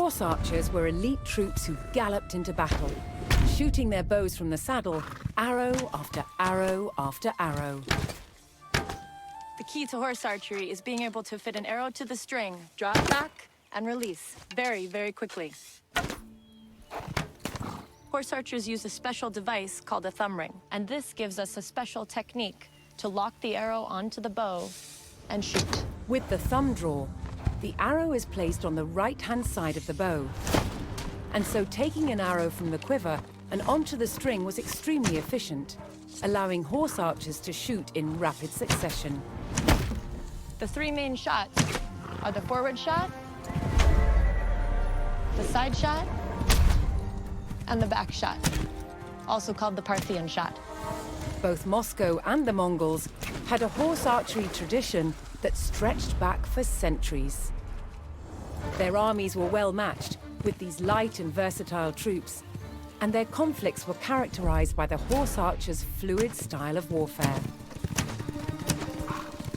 Horse archers were elite troops who galloped into battle, shooting their bows from the saddle, arrow after arrow after arrow. The key to horse archery is being able to fit an arrow to the string, draw it back, and release very, very quickly. Horse archers use a special device called a thumb ring, and this gives us a special technique to lock the arrow onto the bow and shoot. With the thumb draw, the arrow is placed on the right-hand side of the bow. And so taking an arrow from the quiver and onto the string was extremely efficient, allowing horse archers to shoot in rapid succession. The three main shots are the forward shot, the side shot, and the back shot, also called the Parthian shot. Both Moscow and the Mongols had a horse archery tradition that stretched back for centuries. Their armies were well matched with these light and versatile troops, and their conflicts were characterized by the horse archers' fluid style of warfare.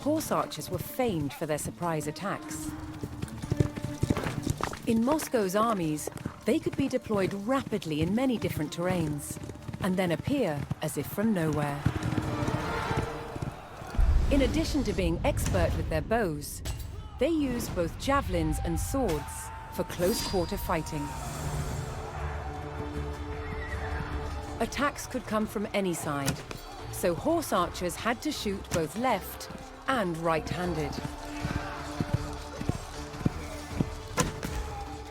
Horse archers were famed for their surprise attacks. In Moscow's armies, they could be deployed rapidly in many different terrains, and then appear as if from nowhere. In addition to being expert with their bows, they used both javelins and swords for close-quarter fighting. Attacks could come from any side, so horse archers had to shoot both left and right-handed.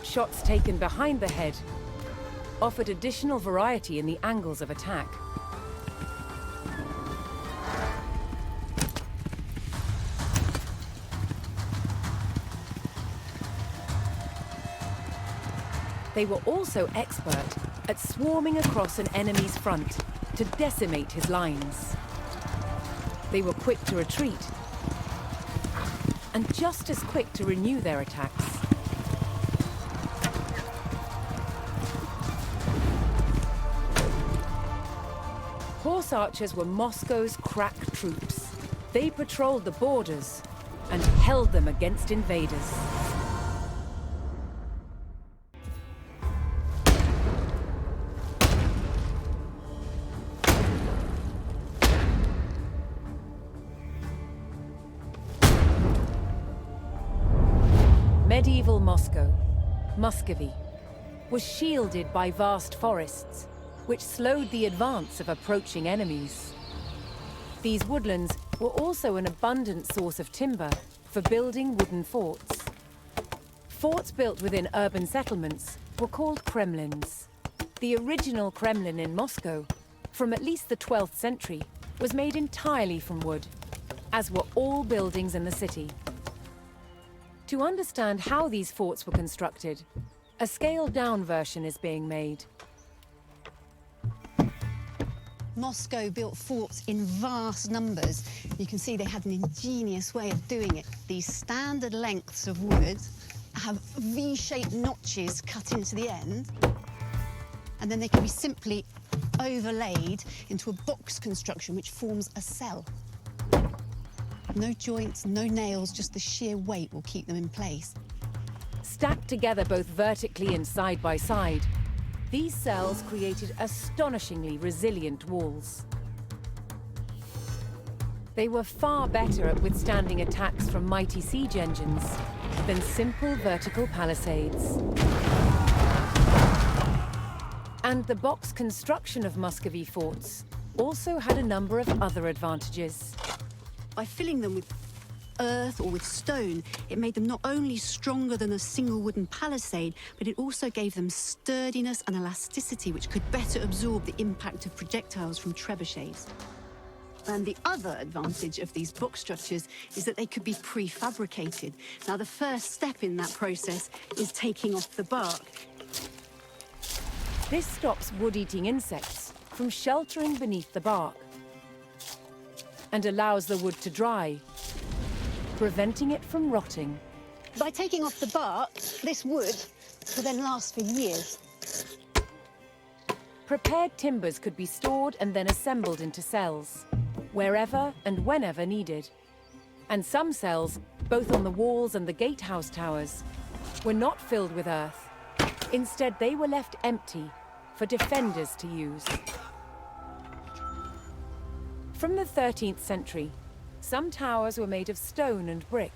Shots taken behind the head offered additional variety in the angles of attack. They were also expert at swarming across an enemy's front to decimate his lines. They were quick to retreat, and just as quick to renew their attacks. Horse archers were Moscow's crack troops. They patrolled the borders and held them against invaders. Medieval Moscow, Muscovy, was shielded by vast forests, which slowed the advance of approaching enemies. These woodlands were also an abundant source of timber for building wooden forts. Forts built within urban settlements were called Kremlins. The original Kremlin in Moscow, from at least the 12th century, was made entirely from wood, as were all buildings in the city. To understand how these forts were constructed, a scaled-down version is being made. Moscow built forts in vast numbers. You can see they had an ingenious way of doing it. These standard lengths of wood have V-shaped notches cut into the end, and then they can be simply overlaid into a box construction which forms a cell. No joints, no nails, just the sheer weight will keep them in place. Stacked together both vertically and side by side, these cells created astonishingly resilient walls. They were far better at withstanding attacks from mighty siege engines than simple vertical palisades. And the box construction of Muscovy forts also had a number of other advantages. By filling them with earth or with stone, it made them not only stronger than a single wooden palisade, but it also gave them sturdiness and elasticity, which could better absorb the impact of projectiles from trebuchets. And the other advantage of these box structures is that they could be prefabricated. Now, the first step in that process is taking off the bark. This stops wood-eating insects from sheltering beneath the bark and allows the wood to dry, preventing it from rotting. By taking off the bark, this wood will then last for years. Prepared timbers could be stored and then assembled into cells, wherever and whenever needed. And some cells, both on the walls and the gatehouse towers, were not filled with earth, Instead, they were left empty for defenders to use. From the 13th century, some towers were made of stone and brick,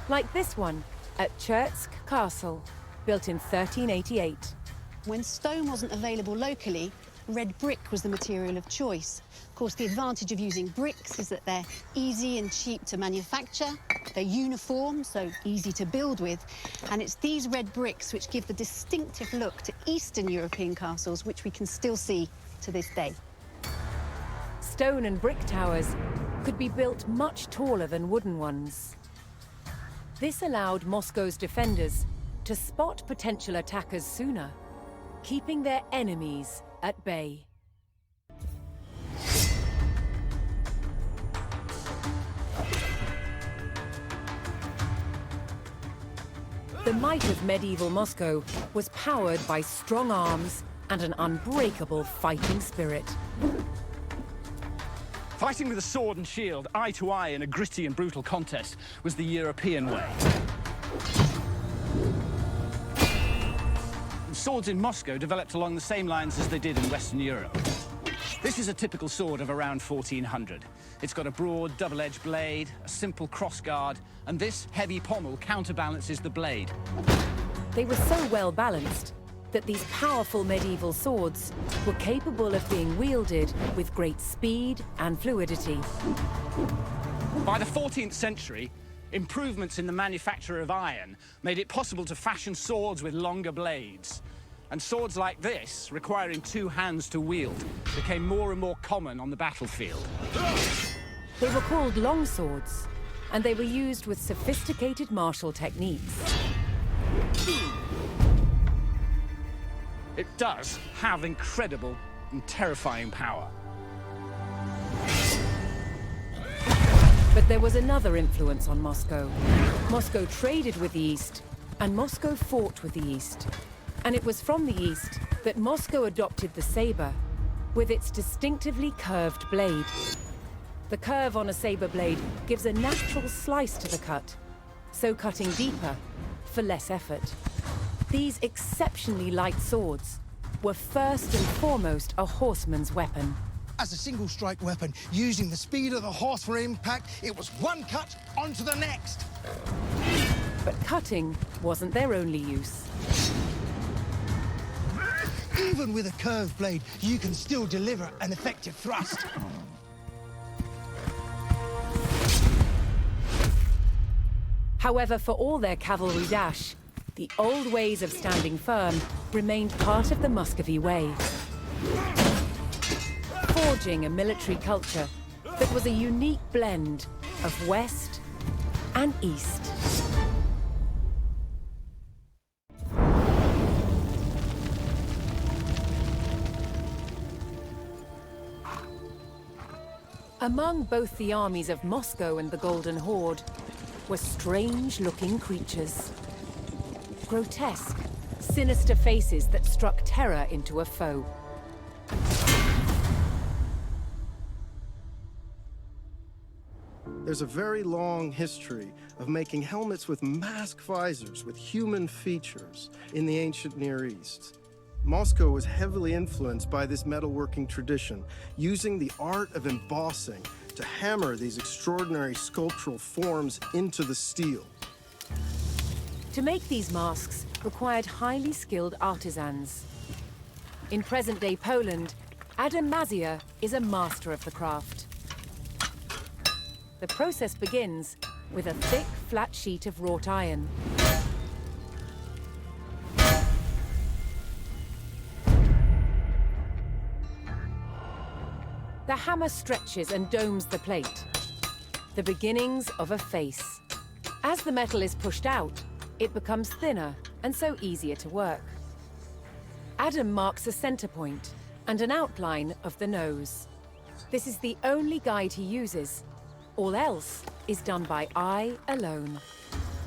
like this one at Streltsy Castle, built in 1388. When stone wasn't available locally, red brick was the material of choice. Of course, the advantage of using bricks is that they're easy and cheap to manufacture, they're uniform, so easy to build with, and it's these red bricks which give the distinctive look to Eastern European castles, which we can still see to this day. Stone and brick towers could be built much taller than wooden ones. This allowed Moscow's defenders to spot potential attackers sooner, keeping their enemies at bay. The might of medieval Moscow was powered by strong arms and an unbreakable fighting spirit. Fighting with a sword and shield, eye to eye in a gritty and brutal contest, was the European way. Swords in Moscow developed along the same lines as they did in Western Europe. This is a typical sword of around 1400. It's got a broad, double-edged blade, a simple crossguard, and this heavy pommel counterbalances the blade. They were so well balanced that these powerful medieval swords were capable of being wielded with great speed and fluidity. By the 14th century, improvements in the manufacture of iron made it possible to fashion swords with longer blades. And swords like this, requiring two hands to wield, became more and more common on the battlefield. They were called long swords, and they were used with sophisticated martial techniques. It does have incredible and terrifying power. But there was another influence on Moscow. Moscow traded with the East, and Moscow fought with the East. And it was from the East that Moscow adopted the saber, with its distinctively curved blade. The curve on a saber blade gives a natural slice to the cut, so cutting deeper for less effort. These exceptionally light swords were first and foremost a horseman's weapon. As a single-strike weapon, using the speed of the horse for impact, it was one cut onto the next. But cutting wasn't their only use. Even with a curved blade, you can still deliver an effective thrust. However, for all their cavalry dash, the old ways of standing firm remained part of the Muscovy way, forging a military culture that was a unique blend of West and East. Among both the armies of Moscow and the Golden Horde were strange-looking creatures. Grotesque, sinister faces that struck terror into a foe. There's a very long history of making helmets with mask visors with human features in the ancient Near East. Moscow was heavily influenced by this metalworking tradition, using the art of embossing to hammer these extraordinary sculptural forms into the steel. To make these masks required highly skilled artisans. In present-day Poland, Adam Mazia is a master of the craft. The process begins with a thick, flat sheet of wrought iron. The hammer stretches and domes the plate, the beginnings of a face. As the metal is pushed out, it becomes thinner and so easier to work. Adam marks a center point and an outline of the nose. This is the only guide he uses. All else is done by eye alone.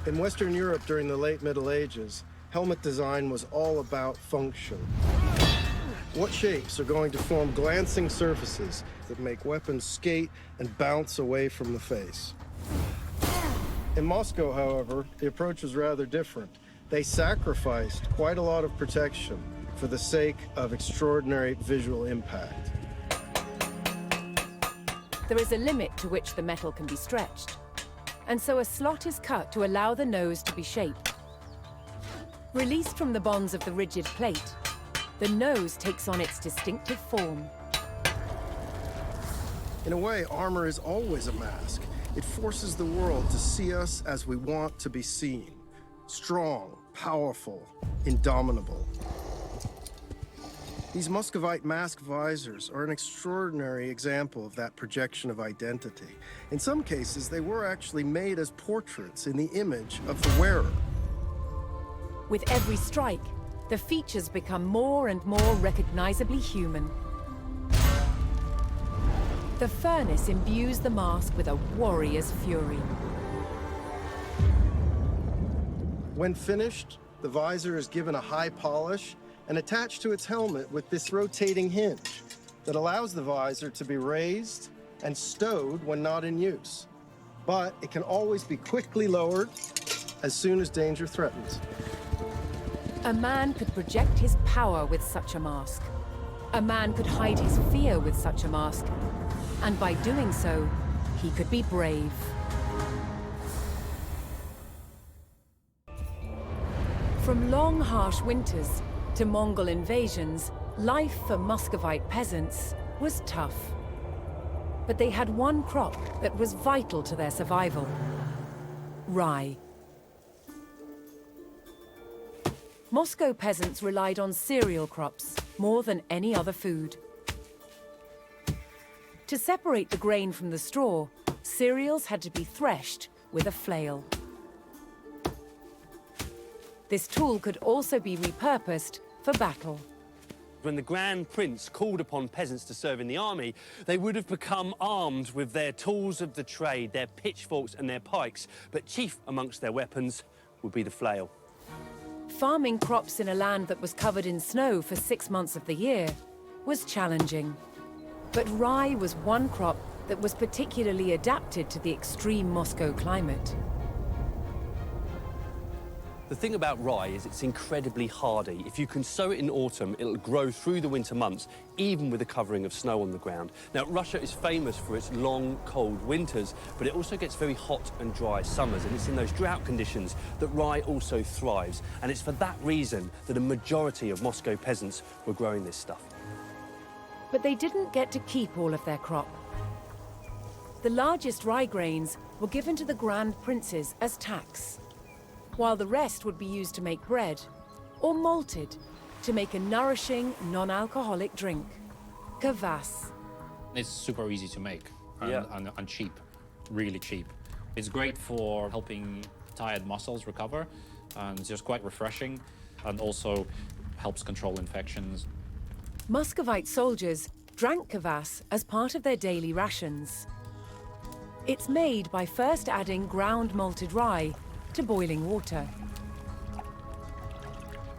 In Western Europe during the late Middle Ages, helmet design was all about function. What shapes are going to form glancing surfaces that make weapons skate and bounce away from the face? In Moscow, however, the approach was rather different. They sacrificed quite a lot of protection for the sake of extraordinary visual impact. There is a limit to which the metal can be stretched, and so a slot is cut to allow the nose to be shaped. Released from the bonds of the rigid plate, the nose takes on its distinctive form. In a way, armor is always a mask. It forces the world to see us as we want to be seen. Strong, powerful, indomitable. These Muscovite mask visors are an extraordinary example of that projection of identity. In some cases, they were actually made as portraits in the image of the wearer. With every strike, the features become more and more recognizably human. The furnace imbues the mask with a warrior's fury. When finished, the visor is given a high polish and attached to its helmet with this rotating hinge that allows the visor to be raised and stowed when not in use. But it can always be quickly lowered as soon as danger threatens. A man could project his power with such a mask. A man could hide his fear with such a mask. And by doing so, he could be brave. From long, harsh winters to Mongol invasions, life for Muscovite peasants was tough. But they had one crop that was vital to their survival: rye. Moscow peasants relied on cereal crops more than any other food. To separate the grain from the straw, cereals had to be threshed with a flail. This tool could also be repurposed for battle. When the Grand Prince called upon peasants to serve in the army, they would have become armed with their tools of the trade, their pitchforks and their pikes, but chief amongst their weapons would be the flail. Farming crops in a land that was covered in snow for 6 months of the year was challenging. But rye was one crop that was particularly adapted to the extreme Moscow climate. The thing about rye is it's incredibly hardy. If you can sow it in autumn, it'll grow through the winter months, even with a covering of snow on the ground. Now, Russia is famous for its long, cold winters, but it also gets very hot and dry summers, and it's in those drought conditions that rye also thrives. And it's for that reason that a majority of Moscow peasants were growing this stuff. But they didn't get to keep all of their crop. The largest rye grains were given to the Grand Princes as tax, while the rest would be used to make bread, or malted to make a nourishing, non-alcoholic drink, kvass. It's super easy to make Yeah. and cheap, really cheap. It's great for helping tired muscles recover, and it's just quite refreshing, and also helps control infections. Muscovite soldiers drank kvass as part of their daily rations. It's made by first adding ground malted rye to boiling water.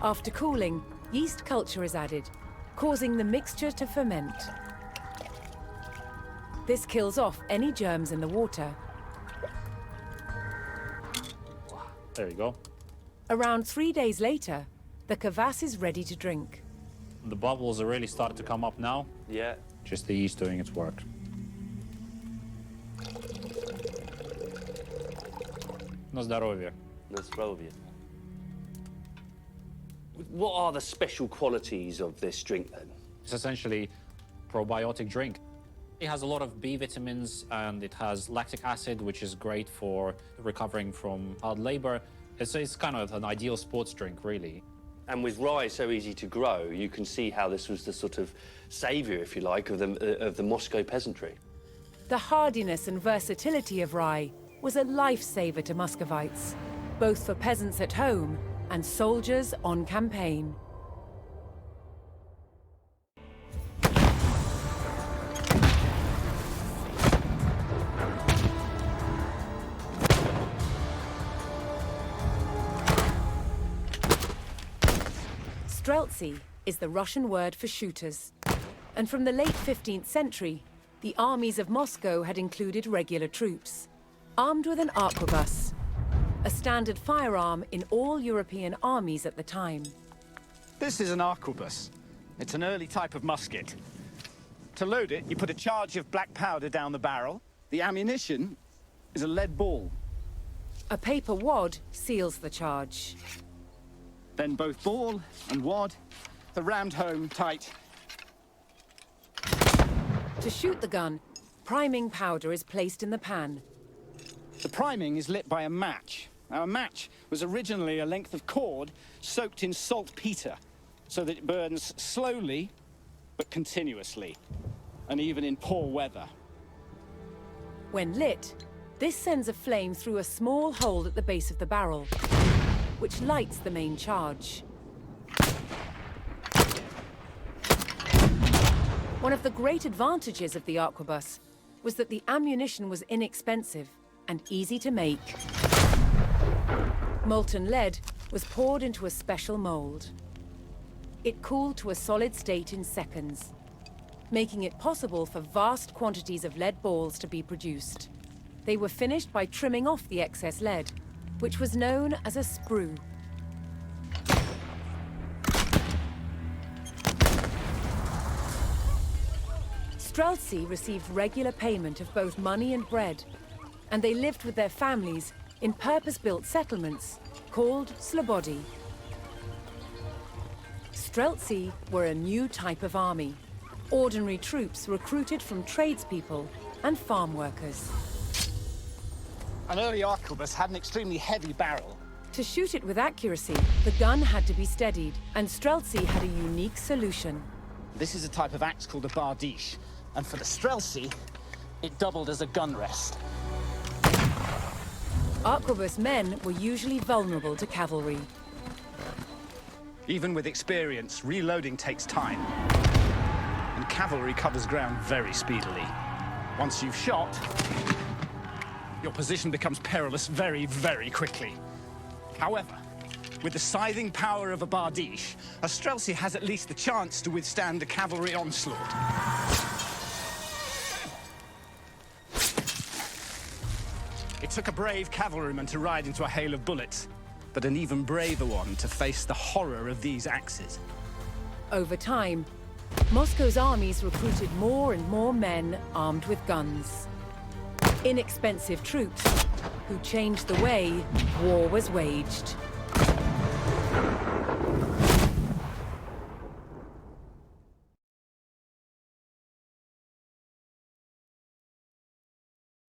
After cooling, yeast culture is added, causing the mixture to ferment. This kills off any germs in the water. There you go. Around 3 days later, the kvass is ready to drink. The bubbles are really starting to come up now. Yeah. Just the yeast doing its work. На здоровье. What are the special qualities of this drink, then? It's essentially a probiotic drink. It has a lot of B vitamins, and it has lactic acid, which is great for recovering from hard labor. It's kind of an ideal sports drink, really. And with rye so easy to grow, you can see how this was the sort of saviour, if you like, of the Moscow peasantry. The hardiness and versatility of rye was a lifesaver to Muscovites, both for peasants at home and soldiers on campaign. Streltsy is the Russian word for shooters. And from the late 15th century, the armies of Moscow had included regular troops, armed with an arquebus. a standard firearm in all European armies at the time. This is an arquebus. It's an early type of musket. To load it, you put a charge of black powder down the barrel. The ammunition is a lead ball. A paper wad seals the charge. Then both ball and wad are rammed home tight. To shoot the gun, priming powder is placed in the pan. The priming is lit by a match. Now, a match was originally a length of cord soaked in saltpeter, so that it burns slowly but continuously, and even in poor weather. When lit, this sends a flame through a small hole at the base of the barrel, which lights the main charge. One of the great advantages of the arquebus was that the ammunition was inexpensive and easy to make. Molten lead was poured into a special mold. It cooled to a solid state in seconds, making it possible for vast quantities of lead balls to be produced. They were finished by trimming off the excess lead, which was known as a sprue. Streltsy received regular payment of both money and bread, and they lived with their families in purpose-built settlements called slobody. Streltsy were a new type of army, ordinary troops recruited from tradespeople and farm workers. An early arquebus had an extremely heavy barrel. To shoot it with accuracy, the gun had to be steadied, and Streltsy had a unique solution. This is a type of axe called a bardiche, and for the Streltsy, it doubled as a gun rest. Arquebus men were usually vulnerable to cavalry. Even with experience, reloading takes time, and cavalry covers ground very speedily. Once you've shot, your position becomes perilous very, very quickly. However, with the scything power of a bardiche, a Streltsy has at least the chance to withstand a cavalry onslaught. It took a brave cavalryman to ride into a hail of bullets, but an even braver one to face the horror of these axes. Over time, Moscow's armies recruited more and more men armed with guns. Inexpensive troops who changed the way war was waged.